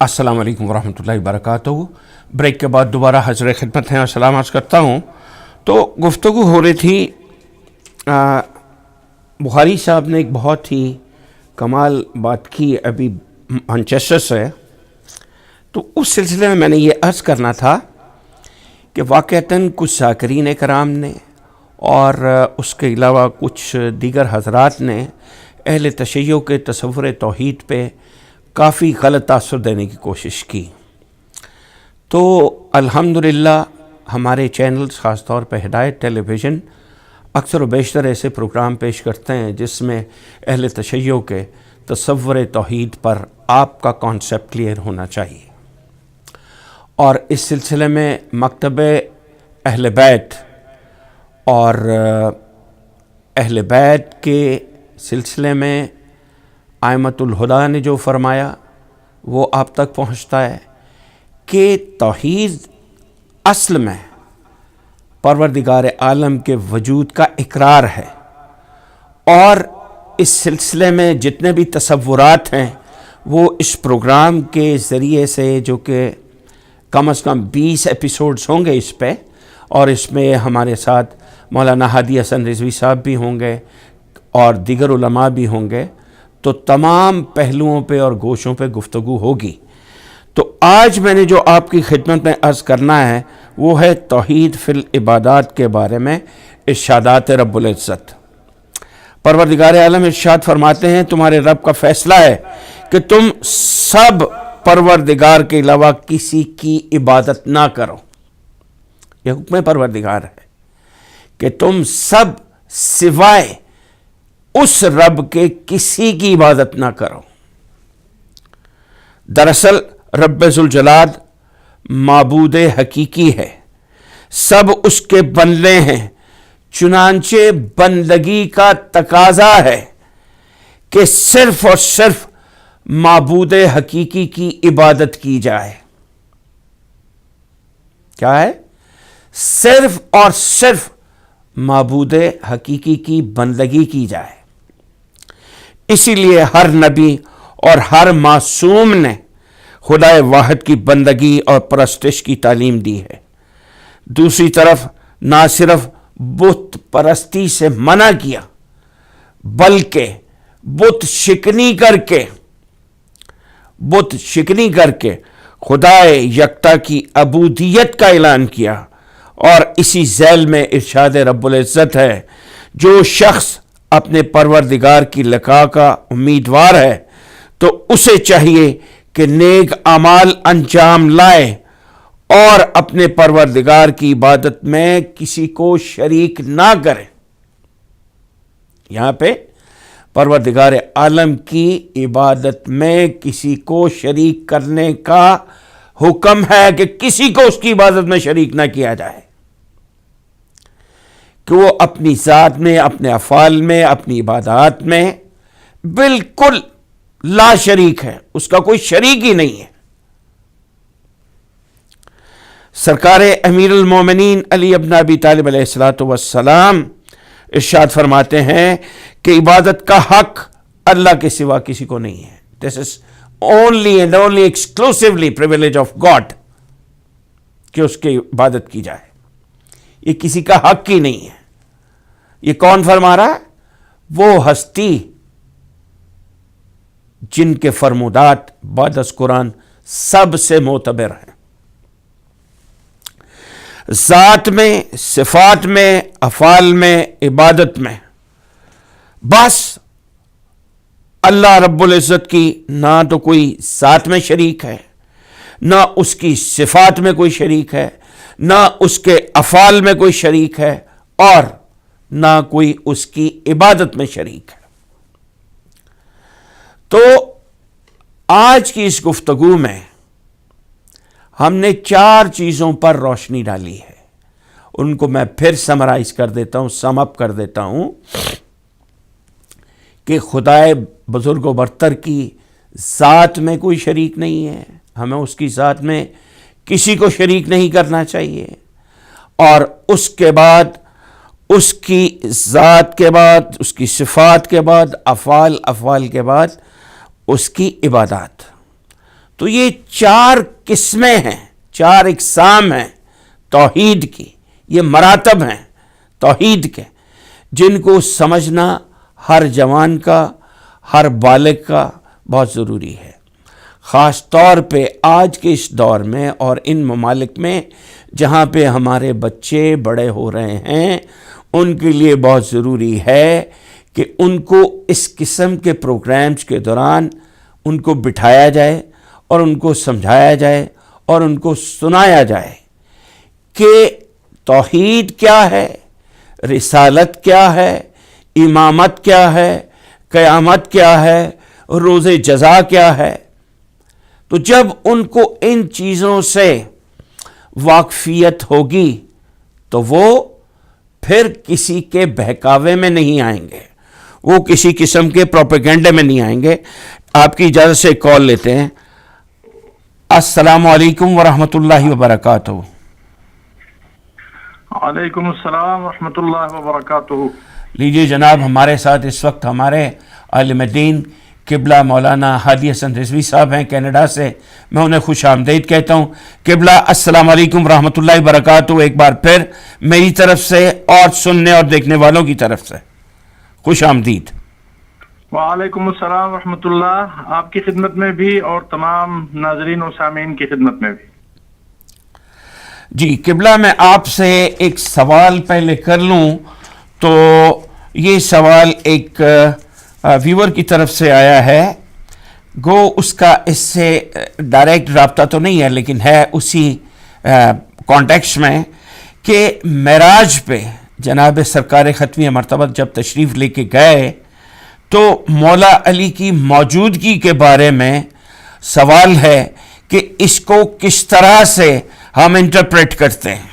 السلام علیکم ورحمۃ اللہ وبرکاتہ۔ بریک کے بعد دوبارہ حضر خدمت ہیں اور سلام عرض کرتا ہوں۔ تو گفتگو ہو رہی تھی، بخاری صاحب نے ایک بہت ہی کمال بات کی ابھی مانچسٹر سے، تو اس سلسلے میں نے یہ عرض کرنا تھا کہ واقعتاً کچھ ذاکرین کرام نے اور اس کے علاوہ کچھ دیگر حضرات نے اہل تشیع کے تصور توحید پہ کافی غلط تاثر دینے کی کوشش کی۔ تو الحمدللہ ہمارے چینلز، خاص طور پہ ہدایت ٹیلی ویژن، اکثر و بیشتر ایسے پروگرام پیش کرتے ہیں جس میں اہل تشیع کے تصور توحید پر آپ کا کانسیپٹ کلیئر ہونا چاہیے، اور اس سلسلے میں مکتب اہل بیت اور اہل بیت کے سلسلے میں ائمۃ الہدیٰ نے جو فرمایا وہ آپ تک پہنچتا ہے کہ توحید اصل میں پروردگار عالم کے وجود کا اقرار ہے، اور اس سلسلے میں جتنے بھی تصورات ہیں وہ اس پروگرام کے ذریعے سے، جو کہ کم از کم 20 ایپیسوڈز ہوں گے اس پہ، اور اس میں ہمارے ساتھ مولانا ہادی حسن رضوی صاحب بھی ہوں گے اور دیگر علماء بھی ہوں گے، تو تمام پہلوؤں پہ اور گوشوں پہ گفتگو ہوگی۔ تو آج میں نے جو آپ کی خدمت میں عرض کرنا ہے وہ ہے توحید فی العبادات کے بارے میں ارشادات رب العزت۔ پروردگار عالم ارشاد فرماتے ہیں، تمہارے رب کا فیصلہ ہے کہ تم سب پروردگار کے علاوہ کسی کی عبادت نہ کرو۔ یہ حکم پروردگار ہے کہ تم سب سوائے اس رب کے کسی کی عبادت نہ کرو۔ دراصل رب ذوالجلال معبود حقیقی ہے، سب اس کے بندے ہیں، چنانچہ بندگی کا تقاضا ہے کہ صرف اور صرف معبود حقیقی کی عبادت کی جائے۔ کیا ہے؟ صرف اور صرف معبود حقیقی کی بندگی کی جائے۔ اسی لیے ہر نبی اور ہر معصوم نے خدا واحد کی بندگی اور پرستش کی تعلیم دی ہے۔ دوسری طرف نہ صرف بت پرستی سے منع کیا، بلکہ بت شکنی کر کے خدا یکتا کی عبودیت کا اعلان کیا، اور اسی ذیل میں ارشاد رب العزت ہے، جو شخص اپنے پروردگار کی لقاء کا امیدوار ہے تو اسے چاہیے کہ نیک اعمال انجام لائے اور اپنے پروردگار کی عبادت میں کسی کو شریک نہ کرے۔ یہاں پہ پروردگار عالم کی عبادت میں کسی کو شریک کرنے کا حکم ہے کہ کسی کو اس کی عبادت میں شریک نہ کیا جائے، کہ وہ اپنی ذات میں، اپنے افعال میں، اپنی عبادات میں بالکل لا شریک ہے، اس کا کوئی شریک ہی نہیں ہے۔ سرکار امیر المومنین علی ابن ابی طالب علیہ الصلوۃ والسلام ارشاد فرماتے ہیں کہ عبادت کا حق اللہ کے سوا کسی کو نہیں ہے۔ This is only and only exclusively privilege of God, کہ اس کی عبادت کی جائے، یہ کسی کا حق ہی نہیں ہے۔ یہ کون فرما رہا ہے؟ وہ ہستی جن کے فرمودات بعد از قرآن سب سے معتبر ہیں، ذات میں، صفات میں، افعال میں، عبادت میں۔ بس اللہ رب العزت کی نہ تو کوئی ذات میں شریک ہے، نہ اس کی صفات میں کوئی شریک ہے، نہ اس کے افعال میں کوئی شریک ہے، اور نہ کوئی اس کی عبادت میں شریک ہے۔ تو آج کی اس گفتگو میں ہم نے 4 چیزوں پر روشنی ڈالی ہے، ان کو میں پھر سمرائز کر دیتا ہوں، سم اپ کر دیتا ہوں، کہ خدائے بزرگ و برتر کی ذات میں کوئی شریک نہیں ہے، ہمیں اس کی ذات میں کسی کو شریک نہیں کرنا چاہیے، اور اس کے بعد، اس کی ذات کے بعد، اس کی صفات کے بعد افعال کے بعد اس کی عبادات۔ تو یہ 4 قسمیں ہیں، 4 اقسام ہیں توحید کی، یہ مراتب ہیں توحید کے، جن کو سمجھنا ہر جوان کا، ہر بالغ کا بہت ضروری ہے، خاص طور پہ آج کے اس دور میں اور ان ممالک میں جہاں پہ ہمارے بچے بڑے ہو رہے ہیں، ان کے لیے بہت ضروری ہے کہ ان کو اس قسم کے پروگرامز کے دوران ان کو بٹھایا جائے اور ان کو سمجھایا جائے اور ان کو سنایا جائے کہ توحید کیا ہے، رسالت کیا ہے، امامت کیا ہے، قیامت کیا ہے، روز جزا کیا ہے۔ تو جب ان کو ان چیزوں سے واقفیت ہوگی تو وہ پھر کسی کے بہکاوے میں نہیں آئیں گے، وہ کسی قسم کے پروپیگنڈے میں نہیں آئیں گے۔ آپ کی اجازت سے کال لیتے ہیں۔ السلام علیکم ورحمۃ اللہ وبرکاتہ۔ وعلیکم السلام ورحمۃ اللہ وبرکاتہ۔ لیجیے جناب، ہمارے ساتھ اس وقت ہمارے عالم دین قبلہ مولانا ہادی حسن رضوی صاحب ہیں کینیڈا سے، میں انہیں خوش آمدید کہتا ہوں۔ قبلہ السلام علیکم ورحمۃ اللہ وبرکاتہ، ایک بار پھر میری طرف سے اور سننے اور دیکھنے والوں کی طرف سے خوش آمدید۔ وعلیکم السلام ورحمۃ اللہ، آپ کی خدمت میں بھی اور تمام ناظرین و سامعین کی خدمت میں بھی۔ جی قبلہ، میں آپ سے ایک سوال پہلے کر لوں تو یہ سوال ایک ویور کی طرف سے آیا ہے، گو اس کا اس سے ڈائریکٹ رابطہ تو نہیں ہے لیکن ہے اسی کانٹیکسٹ میں کہ معراج پہ جناب سرکار ختمی مرتبہ جب تشریف لے کے گئے تو مولا علی کی موجودگی کے بارے میں سوال ہے کہ اس کو کس طرح سے ہم انٹرپریٹ کرتے ہیں۔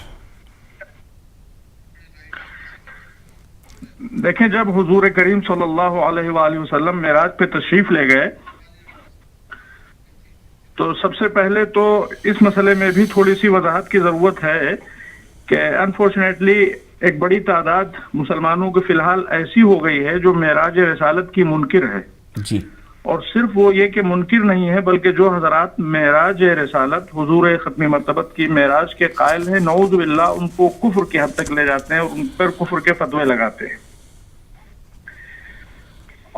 دیکھیں، جب حضور کریم صلی اللہ علیہ وآلہ وسلم معراج پہ تشریف لے گئے تو سب سے پہلے تو اس مسئلے میں بھی تھوڑی سی وضاحت کی ضرورت ہے کہ انفارچونیٹلی ایک بڑی تعداد مسلمانوں کی فی الحال ایسی ہو گئی ہے جو معراج رسالت کی منکر ہے جی، اور صرف وہ یہ کہ منکر نہیں ہے بلکہ جو حضرات معراج رسالت حضور ختمی مرتبت کی معراج کے قائل ہیں، نعوذ باللہ ان کو کفر کی حد تک لے جاتے ہیں اور ان پر کفر کے فتوے لگاتے ہیں۔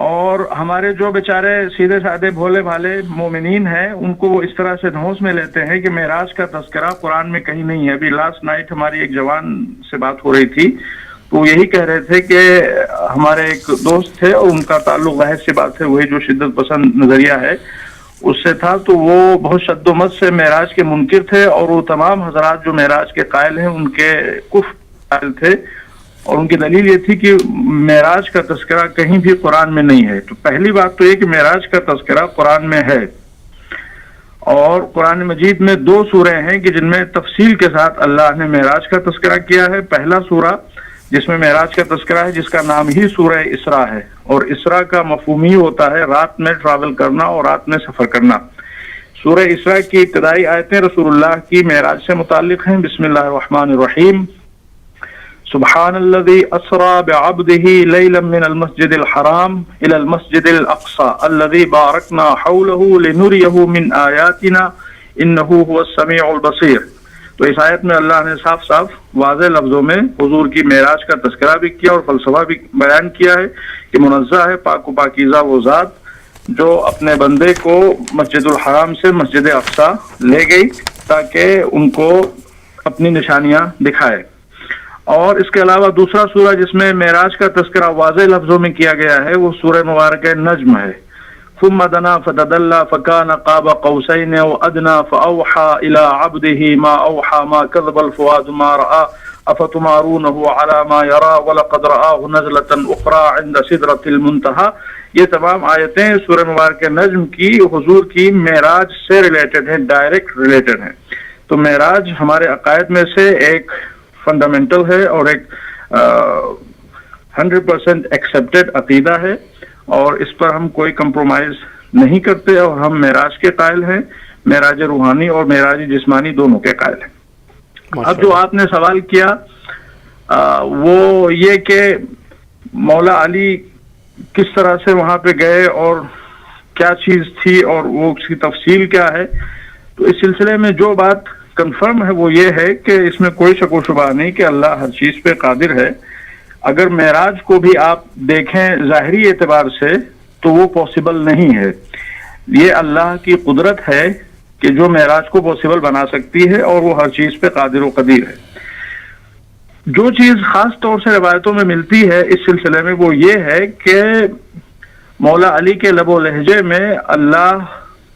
اور ہمارے جو بیچارے سیدھے سادے بھولے بھالے مومنین ہیں ان کو وہ اس طرح سے دھوس میں لیتے ہیں کہ معراج کا تذکرہ قرآن میں کہیں نہیں ہے۔ ابھی لاسٹ نائٹ ہماری ایک جوان سے بات ہو رہی تھی تو یہی کہہ رہے تھے کہ ہمارے ایک دوست تھے اور ان کا تعلق ظاہر سی بات ہے وہی جو شدت پسند نظریہ ہے اس سے تھا، تو وہ بہت شد و مد سے معراج کے منکر تھے اور وہ تمام حضرات جو معراج کے قائل ہیں ان کے کفر قائل تھے اور ان کی دلیل یہ تھی کہ معراج کا تذکرہ کہیں بھی قرآن میں نہیں ہے۔ تو پہلی بات تو یہ کہ معراج کا تذکرہ قرآن میں ہے اور قرآن مجید میں 2 سورے ہیں کہ جن میں تفصیل کے ساتھ اللہ نے معراج کا تذکرہ کیا ہے۔ پہلا سورہ جس میں معراج کا تذکرہ ہے جس کا نام ہی سورہ اسراء ہے، اور اسراء کا مفہوم ہی ہوتا ہے رات میں ٹریول کرنا اور رات میں سفر کرنا۔ سورہ اسراء کی ابتدائی آیتیں رسول اللہ کی معراج سے متعلق ہیں۔ بسم اللہ الرحمن الرحیم، سبحان الذي اسرى بعبده ليلا من المسجد الحرام الى المسجد الاقصى الذي باركنا حوله لنريه من آياتنا انه هو السميع البصير۔ تو اس آیت میں اللہ نے صاف صاف واضح لفظوں میں حضور کی معراج کا تذکرہ بھی کیا اور فلسفہ بھی بیان کیا ہے کہ منزہ ہے، پاک و پاکیزہ وہ ذات جو اپنے بندے کو مسجد الحرام سے مسجد اقصی لے گئی تاکہ ان کو اپنی نشانیاں دکھائے۔ اور اس کے علاوہ دوسرا سورہ جس میں معراج کا تذکرہ واضح لفظوں میں کیا گیا ہے وہ سورہ مبارکہ نجم ہے۔ ثم دنا فتدلى فكان قاب قوسين او ادنى فاوحى الى عبده ما اوحى ما كذب الفؤاد ما راى افتمارونه على ما يرى ولقد رآه نزلة اخرى عند سدرة المنتهى۔ یہ تمام آیتیں سورہ مبارکہ نجم کی حضور کی معراج سے ریلیٹڈ ہیں، ڈائریکٹ ریلیٹڈ ہیں۔ تو معراج ہمارے عقائد میں سے ایک فنڈامنٹل ہے اور ایک 100% ایکسیپٹڈ عقیدہ ہے اور اس پر ہم کوئی کمپرومائز نہیں کرتے اور ہم معراج کے قائل ہیں، معراج روحانی اور معراج جسمانی دونوں کے قائل ہیں۔ اب جو آپ نے سوال کیا وہ یہ کہ مولا علی کس طرح سے وہاں پہ گئے اور کیا چیز تھی اور وہ اس کی تفصیل کیا ہے. تو اس سلسلے میں جو بات کنفرم ہے وہ یہ ہے کہ اس میں کوئی شک و شبہ نہیں کہ اللہ ہر چیز پہ قادر ہے. اگر معراج کو بھی آپ دیکھیں ظاہری اعتبار سے تو وہ پاسبل نہیں ہے. یہ اللہ کی قدرت ہے کہ جو معراج کو پاسبل بنا سکتی ہے اور وہ ہر چیز پہ قادر و قدیر ہے. جو چیز خاص طور سے روایتوں میں ملتی ہے اس سلسلے میں وہ یہ ہے کہ مولا علی کے لب و لہجے میں اللہ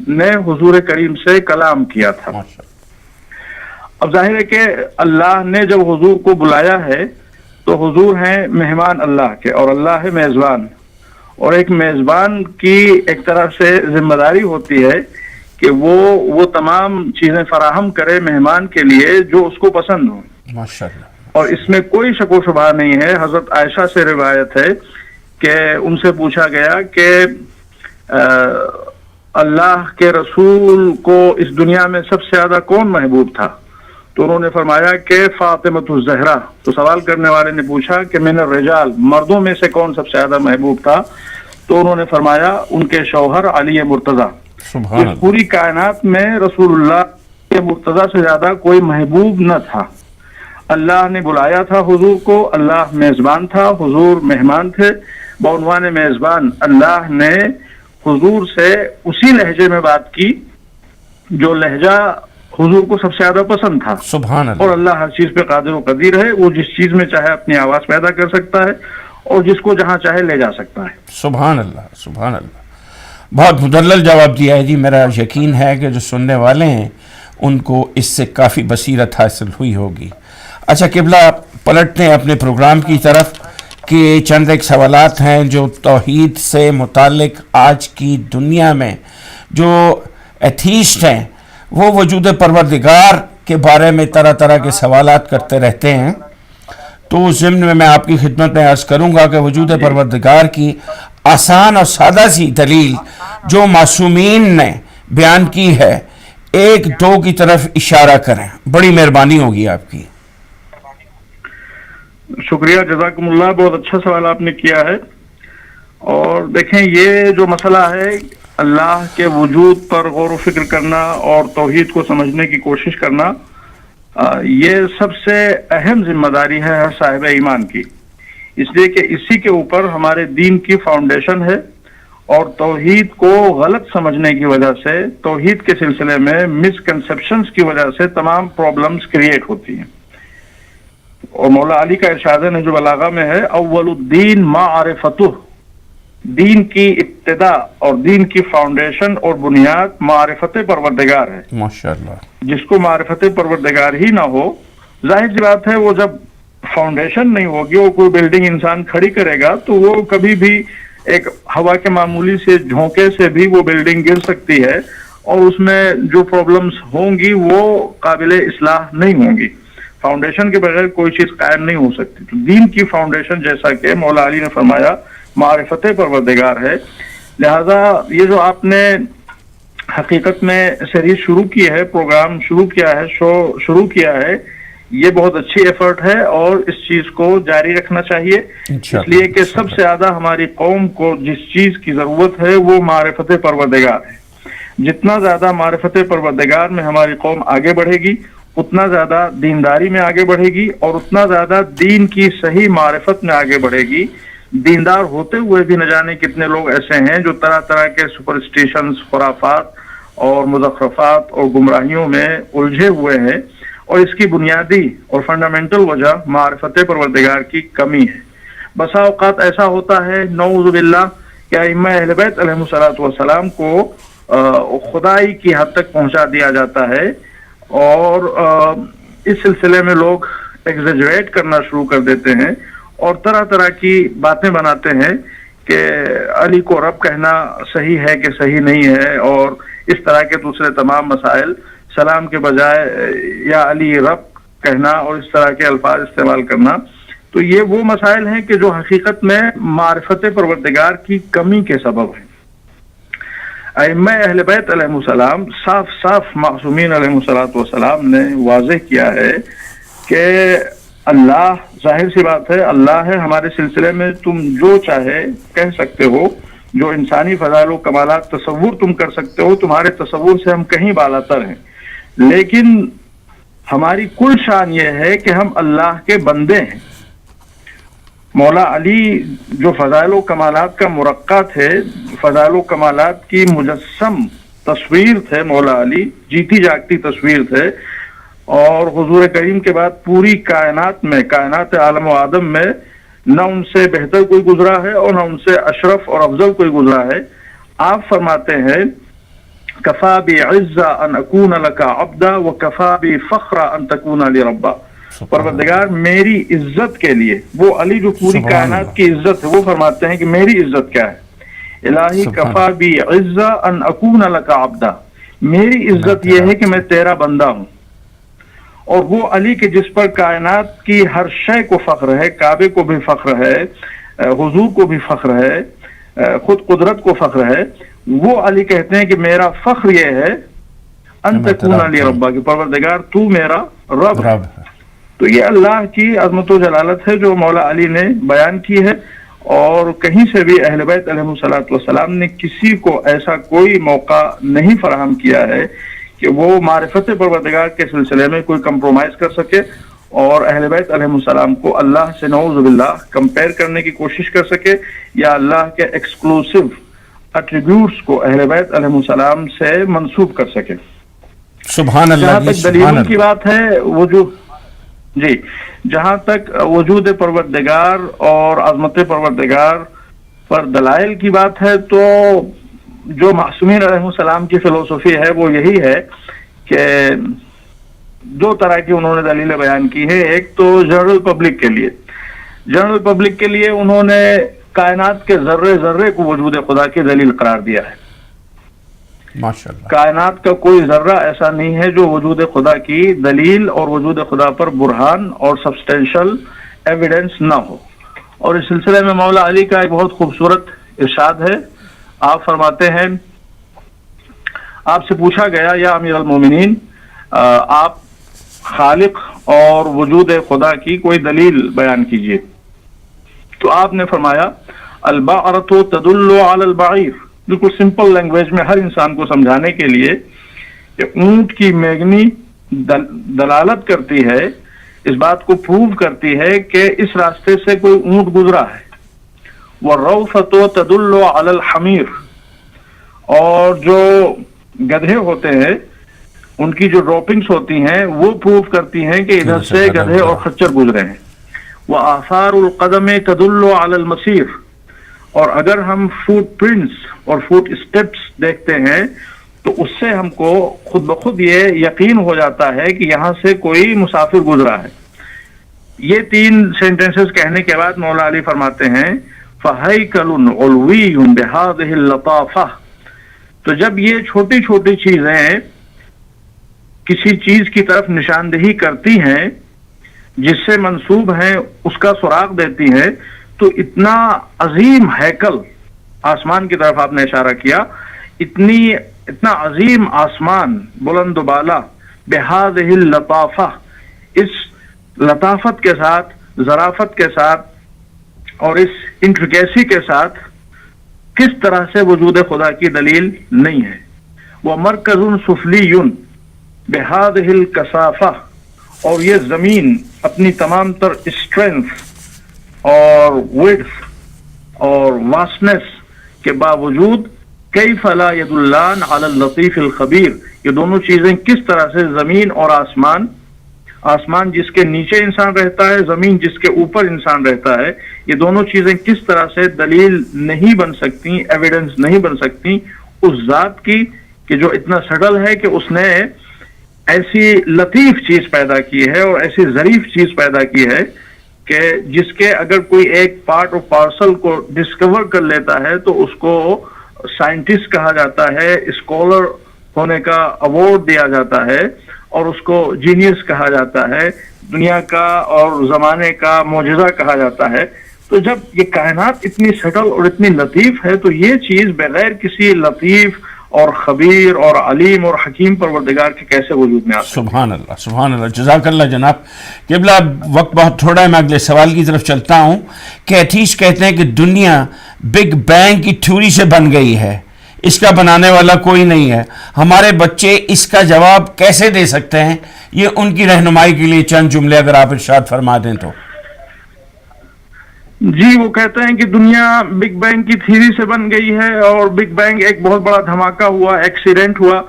نے حضور کریم سے کلام کیا تھا. اب ظاہر ہے کہ اللہ نے جب حضور کو بلایا ہے تو حضور ہیں مہمان اللہ کے اور اللہ ہے میزبان. اور ایک میزبان کی ایک طرح سے ذمہ داری ہوتی ہے کہ وہ تمام چیزیں فراہم کرے مہمان کے لیے جو اس کو پسند ہوں. ماشاءاللہ. اور اس میں کوئی شک و شبہ نہیں ہے. حضرت عائشہ سے روایت ہے کہ ان سے پوچھا گیا کہ اللہ کے رسول کو اس دنیا میں سب سے زیادہ کون محبوب تھا؟ تو انہوں نے فرمایا کہ فاطمۃ الزہرا. تو سوال کرنے والے نے پوچھا کہ من الرجال، مردوں میں سے کون سب سے زیادہ محبوب تھا؟ تو انہوں نے فرمایا ان کے شوہر علی مرتضیٰ. اس پوری کائنات میں رسول اللہ کے مرتضیٰ سے زیادہ کوئی محبوب نہ تھا. اللہ نے بلایا تھا حضور کو، اللہ میزبان تھا، حضور مہمان تھے. بعنوان میزبان اللہ نے حضور سے اسی لہجے میں بات کی جو لہجہ حضور کو سب سے زیادہ پسند تھا. سبحان اللہ. اور اللہ ہر چیز پہ قادر و قدیر ہے. وہ جس چیز میں چاہے اپنی آواز پیدا کر سکتا ہے اور جس کو جہاں چاہے لے جا سکتا ہے. سبحان اللہ. سبحان اللہ. بہت مدلل جواب دیا ہے جی. میرا یقین ہے کہ جو سننے والے ہیں ان کو اس سے کافی بصیرت حاصل ہوئی ہوگی. اچھا قبلہ، پلٹتے ہیں اپنے پروگرام کی طرف کہ چند ایک سوالات ہیں جو توحید سے متعلق آج کی دنیا میں جو ایتھیسٹ ہیں وہ وجود پروردگار کے بارے میں طرح طرح کے سوالات کرتے رہتے ہیں. تو ضمن میں آپ کی خدمت میں عرض کروں گا کہ وجود پروردگار کی آسان اور سادہ سی دلیل جو معصومین نے بیان کی ہے، ایک دو کی طرف اشارہ کریں، بڑی مہربانی ہوگی آپ کی. شکریہ، جزاکم اللہ. بہت اچھا سوال آپ نے کیا ہے. اور دیکھیں، یہ جو مسئلہ ہے اللہ کے وجود پر غور و فکر کرنا اور توحید کو سمجھنے کی کوشش کرنا، یہ سب سے اہم ذمہ داری ہے ہر صاحب ایمان کی. اس لیے کہ اسی کے اوپر ہمارے دین کی فاؤنڈیشن ہے. اور توحید کو غلط سمجھنے کی وجہ سے، توحید کے سلسلے میں مسکنسیپشنز کی وجہ سے تمام پرابلمز کریٹ ہوتی ہیں. اور مولا علی کا ارشاد ہے جو بلاغہ میں ہے، اول الدین معرفتہ، دین کی ابتدا اور دین کی فاؤنڈیشن اور بنیاد معرفت پروردگار ہے. ماشاءاللہ. جس کو معرفت پروردگار ہی نہ ہو، ظاہر سی بات ہے وہ جب فاؤنڈیشن نہیں ہوگی، وہ کوئی بلڈنگ انسان کھڑی کرے گا تو وہ کبھی بھی ایک ہوا کے معمولی سے جھونکے سے بھی وہ بلڈنگ گر سکتی ہے اور اس میں جو پرابلمز ہوں گی وہ قابل اصلاح نہیں ہوں گی. فاؤنڈیشن کے بغیر کوئی چیز قائم نہیں ہو سکتی. تو دین کی فاؤنڈیشن جیسا کہ مولا علی نے فرمایا معرفت پروردگار ہے. لہذا یہ جو آپ نے حقیقت میں سیریز شروع کی ہے، پروگرام شروع کیا ہے، شو شروع کیا ہے، یہ بہت اچھی ایفرٹ ہے اور اس چیز کو جاری رکھنا چاہیے. اس لیے کہ سب سے زیادہ ہماری قوم کو جس چیز کی ضرورت ہے وہ معرفت پروردگار ہے. جتنا زیادہ معرفت پروردگار میں ہماری قوم آگے بڑھے گی، اتنا زیادہ دینداری میں آگے بڑھے گی اور اتنا زیادہ دین کی صحیح معرفت میں آگے بڑھے گی. دیندار ہوتے ہوئے بھی نہ جانے کتنے لوگ ایسے ہیں جو طرح طرح کے سپرسٹیشنز، خرافات اور مزخرفات اور گمراہیوں میں الجھے ہوئے ہیں. اور اس کی بنیادی اور فنڈامنٹل وجہ معرفت پروردگار کی کمی ہے. بسا اوقات ایسا ہوتا ہے نعوذ باللہ کہ ائمہ اہل بیت علیہم الصلوۃ والسلام کو خدائی کی حد تک پہنچا دیا جاتا ہے اور اس سلسلے میں لوگ ایگزیجریٹ کرنا شروع کر دیتے ہیں اور طرح طرح کی باتیں بناتے ہیں کہ علی کو رب کہنا صحیح ہے کہ صحیح نہیں ہے، اور اس طرح کے دوسرے تمام مسائل، سلام کے بجائے یا علی رب کہنا اور اس طرح کے الفاظ استعمال کرنا. تو یہ وہ مسائل ہیں کہ جو حقیقت میں معرفت پروردگار کی کمی کے سبب ہیں. ائمہ اہل بیت علیہم السلام صاف صاف معصومین علیہم السلام نے واضح کیا ہے کہ اللہ، ظاہر سی بات ہے اللہ ہے، ہمارے سلسلے میں تم جو چاہے کہہ سکتے ہو، جو انسانی فضائل و کمالات تصور تم کر سکتے ہو، تمہارے تصور سے ہم کہیں بالاتر ہیں، لیکن ہماری کل شان یہ ہے کہ ہم اللہ کے بندے ہیں۔ مولا علی جو فضائل و کمالات کا مرقع تھے، فضائل و کمالات کی مجسم تصویر تھے، مولا علی جیتی جاگتی تصویر تھے، اور حضور کریم کے بعد پوری کائنات میں، کائنات عالم و آدم میں نہ ان سے بہتر کوئی گزرا ہے اور نہ ان سے اشرف اور افضل کوئی گزرا ہے۔ آپ فرماتے ہیں کفا بعزا ان اکون لک عبدا وکفا بفخر ان تکون لی ربا، پروردگار میری عزت کے لیے، وہ علی جو پوری کائنات کی عزت ہے، وہ فرماتے ہیں کہ میری عزت کیا ہے، الہی کفا بعزا ان اکون لک عبدا، میری عزت یہ ہے کہ میں تیرا بندہ ہوں۔ اور وہ علی کے جس پر کائنات کی ہر شے کو فخر ہے، کعبے کو بھی فخر ہے، حضور کو بھی فخر ہے، خود قدرت کو فخر ہے، وہ علی کہتے ہیں کہ میرا فخر یہ ہے ان تکون لی ربا، کہ پروردگار تو میرا رب ہے۔ تو یہ اللہ کی عظمت و جلالت ہے جو مولا علی نے بیان کی ہے، اور کہیں سے بھی اہل بیت علیہ الصلوۃ والسلام نے کسی کو ایسا کوئی موقع نہیں فراہم کیا ہے کہ وہ معرفت پروردگار کے سلسلے میں کوئی کمپرومائز کر سکے اور اہل بیت علیہ السلام کو اللہ سے نعوذ باللہ کمپیئر کرنے کی کوشش کر سکے، یا اللہ کے ایکسکلوسیو ایٹریبیوٹس کو اہل بیت علیہ السلام سے منسوب کر سکے۔ سبحان اللہ۔ جہاں تک دلیلوں کی بات ہے، جہاں تک وجود پروردگار اور عظمت پروردگار پر دلائل کی بات ہے، تو جو معصومین علیہ السلام کی فلسفی ہے وہ یہی ہے کہ دو طرح کی انہوں نے دلیلیں بیان کی ہے۔ ایک تو جنرل پبلک کے لیے، جنرل پبلک کے لیے انہوں نے کائنات کے ذرے ذرے کو وجود خدا کی دلیل قرار دیا ہے۔ ماشاءاللہ، کائنات کا کوئی ذرہ ایسا نہیں ہے جو وجود خدا کی دلیل اور وجود خدا پر برہان اور سبسٹینشل ایویڈنس نہ ہو۔ اور اس سلسلے میں مولا علی کا ایک بہت خوبصورت ارشاد ہے۔ آپ فرماتے ہیں، آپ سے پوچھا گیا یا امیر المومنین، آپ خالق اور وجود خدا کی کوئی دلیل بیان کیجئے، تو آپ نے فرمایا البعرۃ تدل علی البعیر، بالکل سمپل لینگویج میں ہر انسان کو سمجھانے کے لیے کہ اونٹ کی میگنی دلالت کرتی ہے، اس بات کو پروو کرتی ہے کہ اس راستے سے کوئی اونٹ گزرا ہے۔ والروثۃ تدل علی الحمیر، اور جو گدھے ہوتے ہیں ان کی جو ڈراپنگز ہوتی ہیں وہ پروو کرتی ہیں کہ ادھر سے گدھے اور خچر گزرے ہیں۔ وآثار القدم تدل علی المسیر، اور اگر ہم فوٹ پرنٹس اور فوٹ اسٹیپس دیکھتے ہیں تو اس سے ہم کو خود بخود یہ یقین ہو جاتا ہے کہ یہاں سے کوئی مسافر گزرا ہے۔ یہ تین سینٹنسز کہنے کے بعد مولا علی فرماتے ہیں فَهَيْكَلٌ عُلْوِيٌّ بِهَذِهِ اللَّطَافَةِ، تو جب یہ چھوٹی چھوٹی چیزیں کسی چیز کی طرف نشاندہی کرتی ہیں جس سے منسوب ہیں، اس کا سراغ دیتی ہیں، تو اتنا عظیم ہیکل، آسمان کی طرف آپ نے اشارہ کیا، اتنا عظیم آسمان بلند و بالا، بِهَذِهِ اللَّطَافَةِ، اس لطافت کے ساتھ، ظرافت کے ساتھ اور اس انٹریکیسی کے ساتھ کس طرح سے وجود خدا کی دلیل نہیں ہے۔ وَمَرْكَزٌ سُفْلِيٌّ بِهَذِهِ الْكَثَافَةِ، اور یہ زمین اپنی تمام تر اسٹرینتھ اور وڈث اور واسٹنس کے باوجود کیف لا یدلان علی اللطیف الخبیر، یہ دونوں چیزیں کس طرح سے، زمین اور آسمان جس کے نیچے انسان رہتا ہے، زمین جس کے اوپر انسان رہتا ہے، یہ دونوں چیزیں کس طرح سے دلیل نہیں بن سکتی، ایویڈنس نہیں بن سکتی اس ذات کی کہ جو اتنا سٹل ہے کہ اس نے ایسی لطیف چیز پیدا کی ہے اور ایسی ظریف چیز پیدا کی ہے کہ جس کے اگر کوئی ایک پارٹ اور پارسل کو ڈسکور کر لیتا ہے تو اس کو سائنٹسٹ کہا جاتا ہے، اسکالر ہونے کا ایوارڈ دیا جاتا ہے، اور اس کو جینیس کہا جاتا ہے، دنیا کا اور زمانے کا معجزہ کہا جاتا ہے۔ تو جب یہ کائنات اتنی سٹل اور اتنی لطیف ہے تو یہ چیز بغیر کسی لطیف اور خبیر اور علیم اور حکیم پروردگار کے کیسے وجود میں آ سکتے سبحان اللہ سبحان اللہ، جزاک اللہ جناب. قبلہ وقت بہت تھوڑا ہے، میں اگلے سوال کی طرف چلتا ہوں. کہ ایتھیسٹ کہتے ہیں کہ دنیا بگ بینگ کی تھیوری سے بن گئی ہے، اس کا بنانے والا کوئی نہیں ہے. ہمارے بچے اس کا جواب کیسے دے سکتے ہیں؟ یہ ان کی رہنمائی کے لیے چند جملے اگر آپ ارشاد فرما دیں تو. جی، وہ کہتے ہیں کہ دنیا بگ بینگ کی تھیوری سے بن گئی ہے، اور بگ بینگ ایک بہت بڑا دھماکہ ہوا، ایکسیڈنٹ ہوا،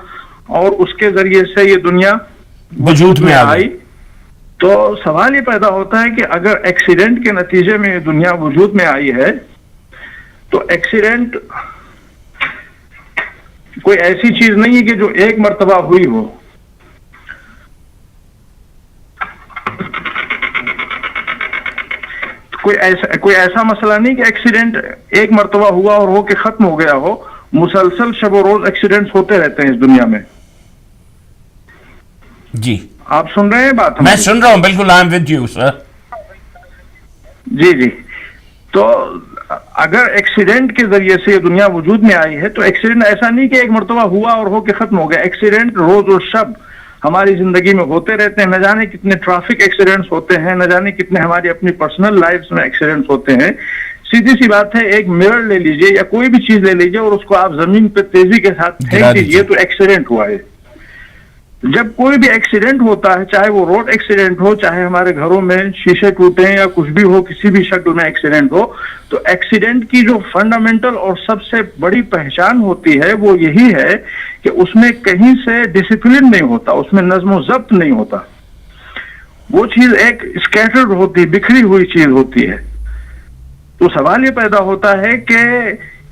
اور اس کے ذریعے سے یہ دنیا وجود میں آئی. تو سوال یہ پیدا ہوتا ہے کہ اگر ایکسیڈنٹ کے نتیجے میں یہ دنیا وجود میں آئی ہے تو ایکسیڈنٹ کوئی ایسی چیز نہیں ہے کہ جو ایک مرتبہ ہوئی ہو. کوئی ایسا مسئلہ نہیں کہ ایکسیڈنٹ ایک مرتبہ ہوا اور ہو کے ختم ہو گیا ہو. مسلسل شب و روز ایکسیڈنٹس ہوتے رہتے ہیں اس دنیا میں. جی آپ سن رہے ہیں بات؟ میں سن رہا ہوں بالکل. I am with you sir. جی جی. تو اگر ایکسیڈنٹ کے ذریعے سے یہ دنیا وجود میں آئی ہے تو ایکسیڈنٹ ایسا نہیں کہ ایک مرتبہ ہوا اور ہو کے ختم ہو گیا. ایکسیڈنٹ روز اور شب ہماری زندگی میں ہوتے رہتے ہیں. نہ جانے کتنے ٹریفک ایکسیڈنٹس ہوتے ہیں، نہ جانے کتنے ہماری اپنی پرسنل لائفز میں ایکسیڈنٹس ہوتے ہیں. سیدھی سی بات ہے، ایک مرر لے لیجئے یا کوئی بھی چیز لے لیجئے اور اس کو آپ زمین پہ تیزی کے ساتھ پھینک دیجئے تو ایکسیڈنٹ ہوا ہے. جب کوئی بھی ایکسیڈنٹ ہوتا ہے، چاہے وہ روڈ ایکسیڈنٹ ہو، چاہے ہمارے گھروں میں شیشے ٹوٹے یا کچھ بھی ہو، کسی بھی شکل میں ایکسیڈنٹ ہو، تو ایکسیڈنٹ کی جو فنڈامنٹل اور سب سے بڑی پہچان ہوتی ہے وہ یہی ہے کہ اس میں کہیں سے ڈسپلن نہیں ہوتا، اس میں نظم و ضبط نہیں ہوتا. وہ چیز ایک اسکیٹرڈ ہوتی، بکھری ہوئی چیز ہوتی ہے. تو سوال یہ پیدا ہوتا ہے کہ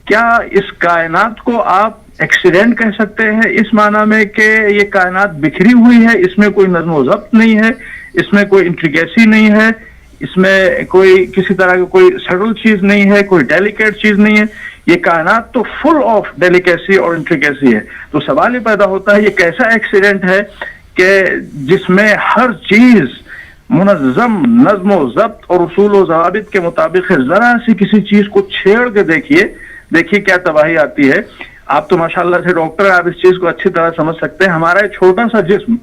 کیا اس کائنات کو آپ ایکسیڈنٹ کہہ سکتے ہیں اس معنی میں کہ یہ کائنات بکھری ہوئی ہے، اس میں کوئی نظم و ضبط نہیں ہے، اس میں کوئی انٹریکیسی نہیں ہے، اس میں کوئی کسی طرح کی کوئی سٹل چیز نہیں ہے، کوئی ڈیلیکیٹ چیز نہیں ہے. یہ کائنات تو فل آف ڈیلیکیسی اور انٹریکیسی ہے. تو سوال یہ پیدا ہوتا ہے یہ کیسا ایکسیڈنٹ ہے کہ جس میں ہر چیز منظم، نظم و ضبط اور اصول و ضوابط کے مطابق ہے. ذرا سی کسی چیز کو چھیڑ کے دیکھیے کیا تباہی آتی ہے. آپ تو ماشاءاللہ سے ڈاکٹر ہیں، آپ اس چیز کو اچھی طرح سمجھ سکتے ہیں. ہمارا ایک چھوٹا سا جسم،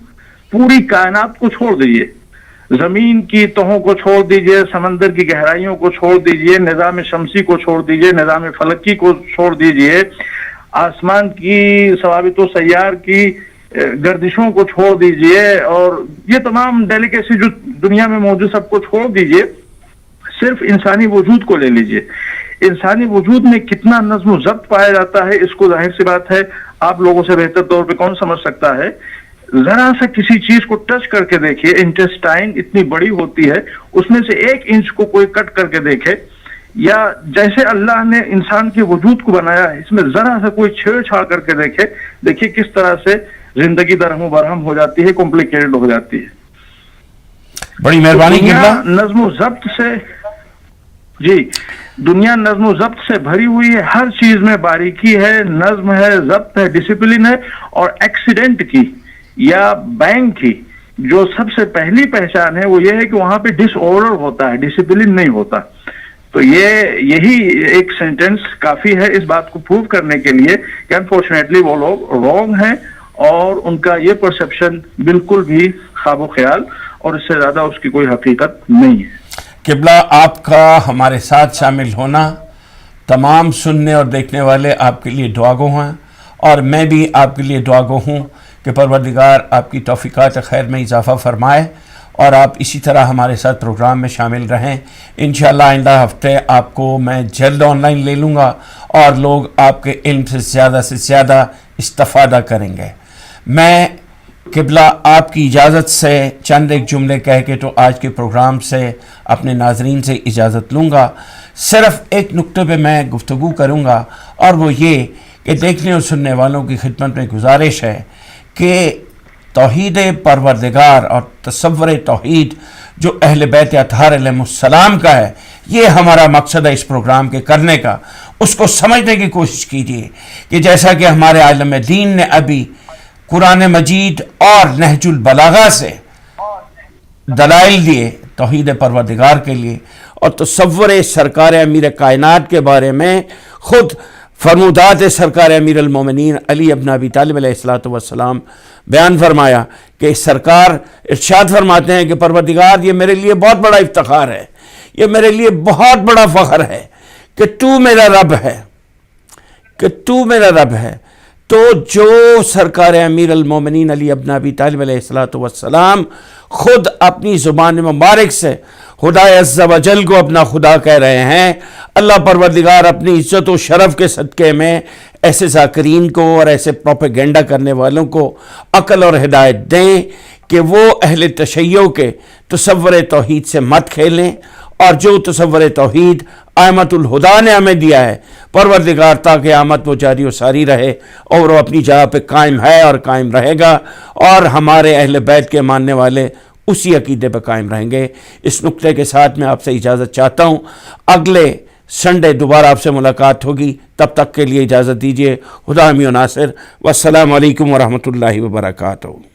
پوری کائنات کو چھوڑ دیجئے، زمین کی تہوں کو چھوڑ دیجئے، سمندر کی گہرائیوں کو چھوڑ دیجئے، نظام شمسی کو چھوڑ دیجئے، نظام فلکی کو چھوڑ دیجئے، آسمان کی ثوابت و سیار کی گردشوں کو چھوڑ دیجئے، اور یہ تمام ڈیلیکیسی جو دنیا میں موجود سب کو چھوڑ دیجئے. صرف انسانی وجود کو لے لیجئے. انسانی وجود میں کتنا نظم و ضبط پایا جاتا ہے اس کو ظاہر سی بات ہے آپ لوگوں سے بہتر طور پہ کون سمجھ سکتا ہے. ذرا سا کسی چیز کو ٹچ کر کے دیکھیے، انٹسٹائن اتنی بڑی ہوتی ہے، اس میں سے 1 انچ کو کوئی کٹ کر کے دیکھے، یا جیسے اللہ نے انسان کے وجود کو بنایا ہے اس میں ذرا سا کوئی چھیڑ چھاڑ کر کے دیکھیے کس طرح سے زندگی درہم و برہم ہو جاتی ہے، کمپلیکیٹڈ ہو جاتی ہے. بڑی مہربانی دنیا نظم و ضبط سے دنیا نظم و ضبط سے بھری ہوئی ہے. ہر چیز میں باریکی ہے، نظم ہے، ضبط ہے، ڈسپلن ہے. اور ایکسیڈنٹ کی یا بینک کی جو سب سے پہلی پہچان ہے وہ یہ ہے کہ وہاں پہ ڈس آرڈر ہوتا ہے، ڈسپلن نہیں ہوتا. تو یہی ایک سینٹنس کافی ہے اس بات کو پروو کرنے کے لیے کہ انفارچونیٹلی وہ لوگ رانگ ہیں اور ان کا یہ پرسپشن بالکل بھی خواب و خیال اور اس سے زیادہ اس کی کوئی حقیقت نہیں ہے. قبلہ آپ کا ہمارے ساتھ شامل ہونا تمام سننے اور دیکھنے والے آپ کے لیے دعاگو ہیں، اور میں بھی آپ کے لیے دعاگو ہوں کہ پروردگار آپ کی توفیقات خیر میں اضافہ فرمائے اور آپ اسی طرح ہمارے ساتھ پروگرام میں شامل رہیں. انشاءاللہ آئندہ ہفتے آپ کو میں جلد آن لائن لے لوں گا اور لوگ آپ کے علم سے زیادہ استفادہ کریں گے. میں قبلہ آپ کی اجازت سے چند ایک جملے کہہ کے تو آج کے پروگرام سے اپنے ناظرین سے اجازت لوں گا. صرف ایک نقطے پہ میں گفتگو کروں گا اور وہ یہ کہ دیکھنے اور سننے والوں کی خدمت میں گزارش ہے کہ توحید پروردگار اور تصور توحید جو اہل بیت اطہار علیہ السلام کا ہے، یہ ہمارا مقصد ہے اس پروگرام کے کرنے کا. اس کو سمجھنے کی کوشش کیجیے کہ جیسا کہ ہمارے عالم دین نے ابھی قرآن مجید اور نہج البلاغہ سے دلائل دیے توحید پروردگار کے لیے اور تصور سرکار امیر کائنات کے بارے میں خود فرمودات سرکار امیر المومنین علی ابن ابی طالب علیہ الصلوۃ والسلام بیان فرمایا کہ سرکار ارشاد فرماتے ہیں کہ پروردگار یہ میرے لیے بہت بڑا افتخار ہے، یہ میرے لیے بہت بڑا فخر ہے کہ تو میرا رب ہے، کہ تو میرا رب ہے۔ تو جو سرکار امیر المومنین علی ابن ابی طالب علیہ الصلوۃ والسلام خود اپنی زبان مبارک سے خدا عز و جل کو اپنا خدا کہہ رہے ہیں، اللہ پروردگار اپنی عزت و شرف کے صدقے میں ایسے ذاکرین کو اور ایسے پروپیگنڈا کرنے والوں کو عقل اور ہدایت دیں کہ وہ اہل تشیع کے تصور توحید سے مت کھیلیں، اور جو تصور توحید ائمۃ الہدیٰ نے ہمیں دیا ہے پروردگار تا قیامت وہ جاری و ساری رہے، اور وہ اپنی جگہ پہ قائم ہے اور قائم رہے گا، اور ہمارے اہل بیت کے ماننے والے اسی عقیدے پہ قائم رہیں گے۔ اس نقطے کے ساتھ میں آپ سے اجازت چاہتا ہوں، اگلے سنڈے دوبارہ آپ سے ملاقات ہوگی، تب تک کے لیے اجازت دیجیے۔ خدا حامی و ناصر، والسلام علیکم ورحمۃ اللہ وبرکاتہ۔